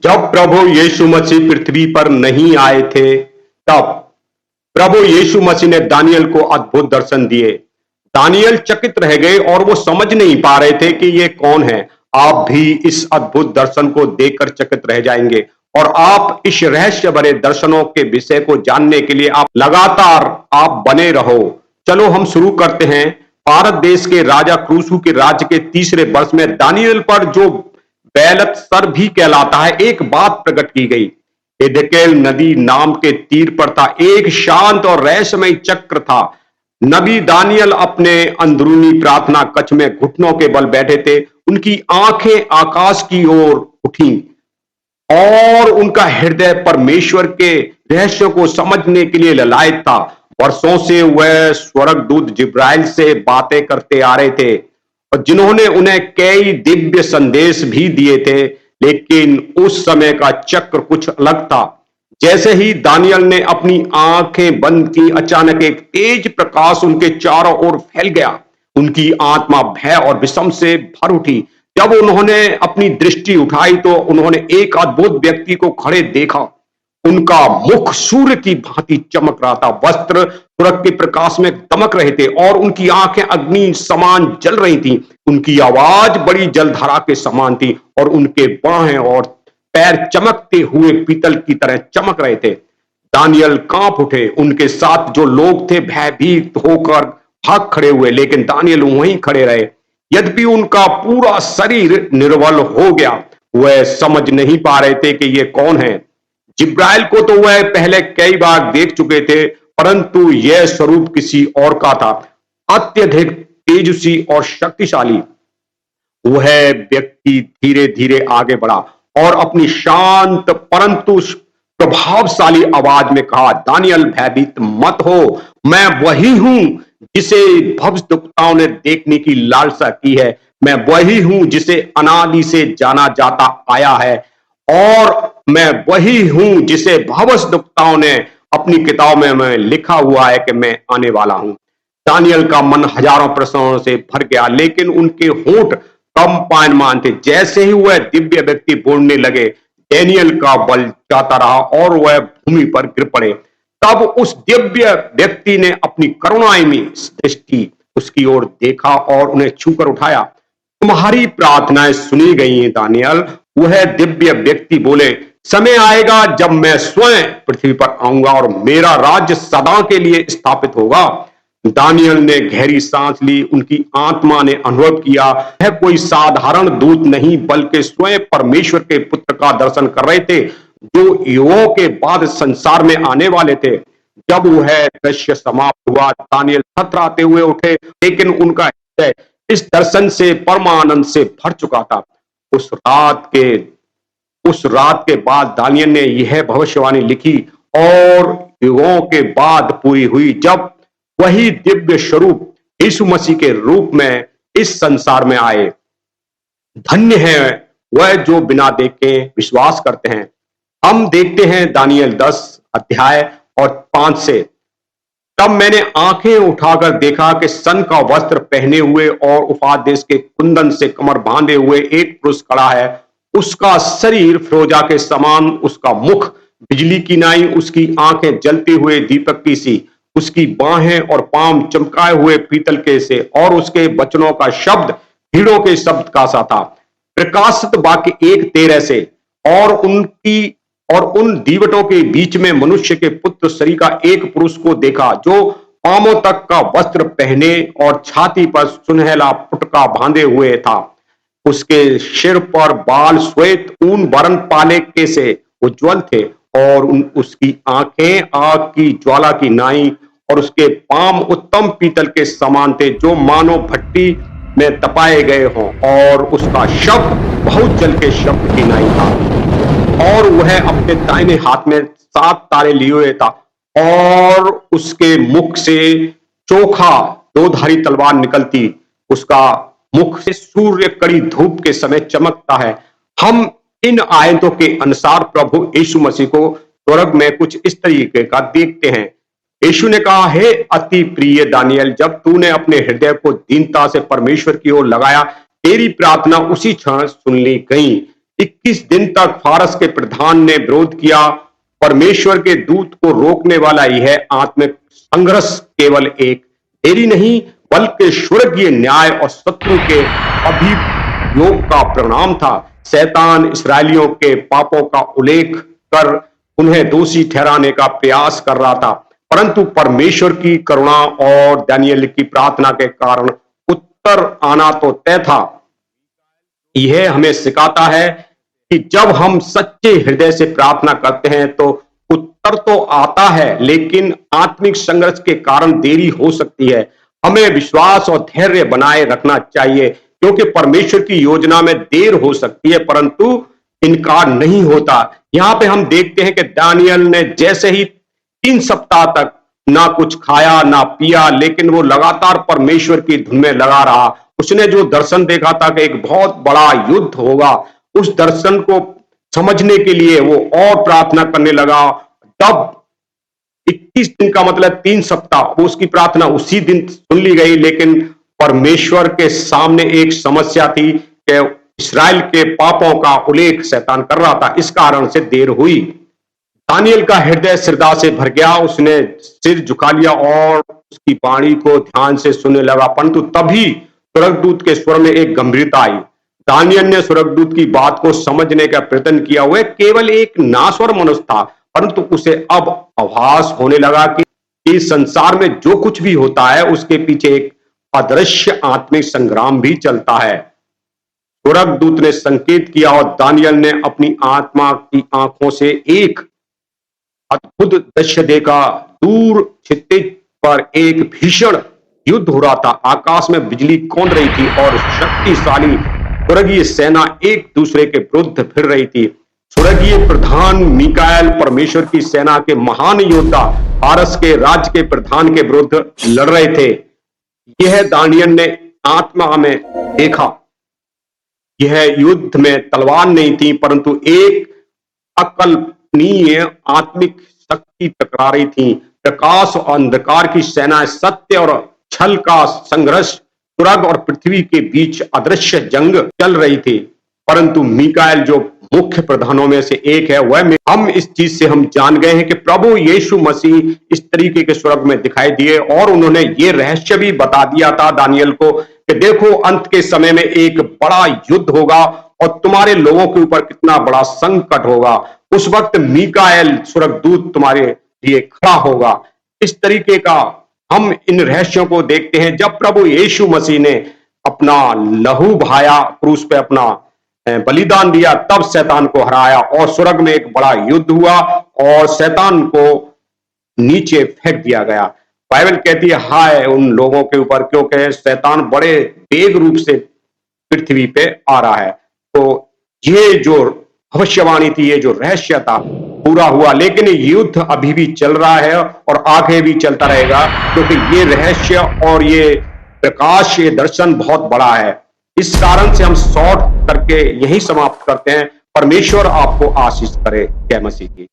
जब प्रभु यीशु मसीह पृथ्वी पर नहीं आए थे, तब प्रभु यीशु मसीह ने दानियल को अद्भुत दर्शन दिए। दानियल चकित रह गए और वो समझ नहीं पा रहे थे कि ये कौन है। आप भी इस अद्भुत दर्शन को देखकर चकित रह जाएंगे और आप इस रहस्य भरे दर्शनों के विषय को जानने के लिए आप लगातार आप बने रहो। चलो हम शुरू करते हैं। भारत देश के राजा क्रूसू के राज्य के तीसरे वर्ष में दानियल पर जो बेलत सर भी कहलाता है, एक बात प्रकट की गई। एदेकेल नदी नाम के तीर पर था एक शांत और रहस्यमय चक्र था। नबी दानियल अपने अंदरूनी प्रार्थना कक्ष में घुटनों के बल बैठे थे। उनकी आंखें आकाश की ओर उठी और उनका हृदय परमेश्वर के रहस्यों को समझने के लिए ललायत था। वर्षों से वह स्वर्गदूत जिब्राइल से बातें करते आ रहे थे और जिन्होंने उन्हें कई दिव्य संदेश भी दिए थे, लेकिन उस समय का चक्र कुछ अलग था। जैसे ही दानियल ने अपनी आंखें बंद की, अचानक एक तेज प्रकाश उनके चारों ओर फैल गया। उनकी आत्मा भय और विषम से भर उठी। जब उन्होंने अपनी दृष्टि उठाई तो उन्होंने एक अद्भुत व्यक्ति को खड़े देखा। उनका मुख सूर्य की भांति चमक रहा था, वस्त्र सूरज के प्रकाश में दमक रहे थे और उनकी आंखें अग्नि समान जल रही थीं। उनकी आवाज बड़ी जलधारा के समान थी और उनके बाहें और पैर चमकते हुए पीतल की तरह चमक रहे थे। दानियल कांप उठे। उनके साथ जो लोग थे भयभीत होकर भाग खड़े हुए, लेकिन दानियल वहीं खड़े रहे। यद्यपि उनका पूरा शरीर निर्बल हो गया, वह समझ नहीं पा रहे थे कि ये कौन है। जिब्राइल को तो वह पहले कई बार देख चुके थे, परंतु यह स्वरूप किसी और का था, अत्यधिक तेजस्वी और शक्तिशाली। वह व्यक्ति धीरे धीरे आगे बढ़ा और अपनी शांत परंतु प्रभावशाली आवाज में कहा, दानियल भयभीत मत हो, मैं वही हूं जिसे भविष्यवक्ताओं ने देखने की लालसा की है। मैं वही हूं जिसे अनादि से जाना जाता आया है और मैं वही हूं जिसे भविष्यवक्ताओं ने अपनी किताबों में लिखा हुआ है कि मैं आने वाला हूं। दानियल का मन हजारों प्रश्नों से भर गया, लेकिन उनके होंठ कंपायमान थे। जैसे ही वह दिव्य व्यक्ति बोलने लगे, दानियल का बल जाता रहा और वह भूमि पर गिर पड़े। तब उस दिव्य व्यक्ति ने अपनी करुणामयी दृष्टि उसकी ओर देखा और उन्हें छूकर उठाया। तुम्हारी प्रार्थनाएं सुनी गई हैं दानियल, वह दिव्य व्यक्ति बोले। समय आएगा जब मैं स्वयं पृथ्वी पर आऊंगा और मेरा राज्य सदा के लिए स्थापित होगा। दानियल ने गहरी सांस ली। उनकी आत्मा ने अनुभव किया यह कोई साधारण दूत नहीं, बल्कि स्वयं परमेश्वर के पुत्र का दर्शन कर रहे थे, जो युगों के बाद संसार में आने वाले थे। जब वह दृश्य समाप्त हुआ, दानियल थरथराते हुए उठे, लेकिन उनका हृदय इस दर्शन से परमानंद से भर चुका था। उस रात के बाद दानियल ने यह भविष्यवाणी लिखी और युगों के बाद पूरी हुई, जब वही दिव्य स्वरूप यीशु मसीह के रूप में इस संसार में आए। धन्य है वह जो बिना देखे विश्वास करते हैं। हम देखते हैं दानियल 10 अध्याय और 5 से। तब मैंने आंखें उठाकर देखा कि सन का वस्त्र पहने हुए और उफाद देश के कुंदन से कमर बांधे हुए एक पुरुष खड़ा है। उसका शरीर फिरोजा के समान, उसका मुख बिजली की नाई, उसकी आंखें जलते हुए दीपक की सी, उसकी बाहें और पांव चमकाए हुए पीतल के से और उसके वचनों का शब्द भीड़ों के शब्द का सा था। प्रकाशित वाक्य 1:13 से, और उन दीवटों के बीच में मनुष्य के पुत्र शरीर का एक पुरुष को देखा, जो पांवों तक का वस्त्र पहने और छाती पर सुनहला पुटका बांधे हुए था। उसके सिर पर बाल श्वेत ऊन वर्ण पाले के से उज्जवल थे और उसकी आंखें आग की ज्वाला की नाई और उसके पांव उत्तम पीतल के समान थे, जो मानो भट्टी में तपाए गए हों, और उसका शब्द बहुत जल के शब्द की नाई था। और वह अपने दाहिने हाथ में 7 तारे लिए हुए था और उसके मुख से चोखा 2धारी तलवार निकलती। उसका मुख से सूर्य कड़ी धूप के समय चमकता है। हम इन आयतों के अनुसार प्रभु यीशु मसीह को स्वर्ग में कुछ इस तरीके का देखते हैं। यीशु ने कहा, हे अति प्रिय दानियल, जब तूने अपने हृदय को दीनता से परमेश्वर की ओर लगाया, तेरी प्रार्थना उसी क्षण सुन ली गई। 21 दिन तक फारस के प्रधान ने विरोध किया। परमेश्वर के दूत को रोकने वाला यह आत्मिक संघर्ष केवल एक देरी नहीं बल्कि स्वर्गीय न्याय और शत्रु के अभियोग का परिणाम था। शैतान इसराइलियों के पापों का उल्लेख कर उन्हें दोषी ठहराने का प्रयास कर रहा था, परंतु परमेश्वर की करुणा और दानियेल की प्रार्थना के कारण उत्तर आना तो तय था। यह हमें सिखाता है कि जब हम सच्चे हृदय से प्रार्थना करते हैं तो उत्तर तो आता है, लेकिन आत्मिक संघर्ष के कारण देरी हो सकती है। हमें विश्वास और धैर्य बनाए रखना चाहिए, क्योंकि परमेश्वर की योजना में देर हो सकती है परंतु इनकार नहीं होता। यहां पे हम देखते हैं कि दानियल ने जैसे ही 3 सप्ताह तक ना कुछ खाया ना पिया, लेकिन वो लगातार परमेश्वर की धुन में लगा रहा। उसने जो दर्शन देखा था कि एक बहुत बड़ा युद्ध होगा, उस दर्शन को समझने के लिए वो और प्रार्थना करने लगा। तब 21 दिन का मतलब 3 सप्ताह, उसकी प्रार्थना उसी दिन सुन ली गई, लेकिन परमेश्वर के सामने एक समस्या थी कि इस्राएल के पापों का उल्लेख शैतान कर रहा था, इस कारण से देर हुई। दानियल का हृदय श्रद्धा से भर गया, उसने सिर झुका लिया और उसकी वाणी को ध्यान से सुनने लगा, परंतु तभी स्वर्गदूत के स्वर में एक गंभीरता आई। दानियल ने स्वर्गदूत की बात को समझने का प्रयत्न किया। वह केवल एक नास्वर मनुष्य था, परंतु उसे अब आभास होने लगा कि इस संसार में जो कुछ भी होता है उसके पीछे एक अदृश्य आत्मिक संग्राम भी चलता है। स्वर्गदूत ने संकेत किया और दानियल ने अपनी आत्मा की आंखों से एक अद्भुत दृश्य देखा। दूर क्षितिज पर एक भीषण युद्ध हो रहा था। आकाश में बिजली कौंध रही थी और शक्तिशाली स्वर्गीय सेना एक दूसरे के विरुद्ध फिर रही थी। स्वर्गीय प्रधान मीकाएल परमेश्वर की सेना के महान योद्धा फारस के राज्य के प्रधान के विरुद्ध लड़ रहे थे। यह दानियल ने आत्मा में देखा। यह युद्ध में तलवार नहीं थी, परंतु एक अकल्पनीय आत्मिक शक्ति टकरा रही थी। प्रकाश और अंधकार की सेना, सत्य और छल का संघर्ष, स्वर्ग और पृथ्वी के बीच अदृश्य जंग चल रही थी। परंतु मीकाएल जो मुख्य प्रधानों में से एक है, वह हम इस चीज से हम जान गए हैं कि प्रभु यीशु मसीह इस तरीके के स्वर्ग में दिखाई दिए और उन्होंने ये रहस्य भी बता दिया था दानियल को कि देखो अंत के समय में एक बड़ा युद्ध होगा और तुम्हारे लोगों के ऊपर कितना बड़ा संकट होगा। उस वक्त मीकाएल स्वर्गदूत तुम्हारे लिए खड़ा होगा। इस तरीके का हम इन रहस्यों को देखते हैं। जब प्रभु यीशु मसीह ने अपना लहू बहाया, क्रूस पे अपना बलिदान दिया, तब शैतान को हराया और स्वर्ग में एक बड़ा युद्ध हुआ और शैतान को नीचे फेंक दिया गया। बाइबल कहती है हाय उन लोगों के ऊपर, क्योंकि शैतान बड़े तेज रूप से पृथ्वी पे आ रहा है। तो ये जो भविष्यवाणी थी, ये जो रहस्य था, पूरा हुआ। लेकिन युद्ध अभी भी चल रहा है और आगे भी चलता रहेगा, क्योंकि ये रहस्य और ये प्रकाश, ये दर्शन बहुत बड़ा है। इस कारण से हम शॉर्ट करके यही समाप्त करते हैं। परमेश्वर आपको आशीष करे। जय मसीह की।